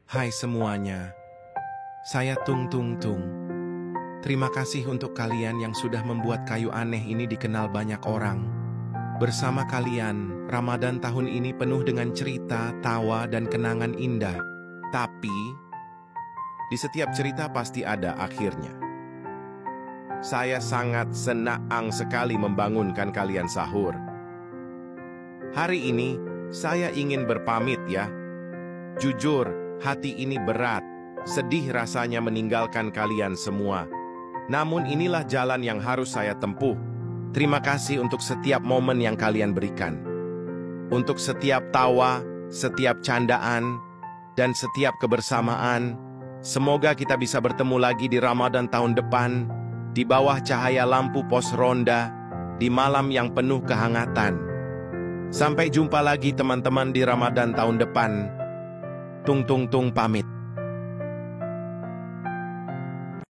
Hai semuanya, saya Tung Tung Tung. Terima kasih untuk kalian yang sudah membuat kayu aneh ini dikenal banyak orang. Bersama kalian, Ramadan tahun ini penuh dengan cerita, tawa, dan kenangan indah. Tapi, di setiap cerita pasti ada akhirnya. Saya sangat senang sekali membangunkan kalian sahur. Hari ini, saya ingin berpamit ya. Jujur, hati ini berat, sedih rasanya meninggalkan kalian semua. Namun inilah jalan yang harus saya tempuh. Terima kasih untuk setiap momen yang kalian berikan. Untuk setiap tawa, setiap candaan, dan setiap kebersamaan. Semoga kita bisa bertemu lagi di Ramadan tahun depan, di bawah cahaya lampu pos ronda, di malam yang penuh kehangatan. Sampai jumpa lagi teman-teman di Ramadan tahun depan. Tung Tung Tung pamit.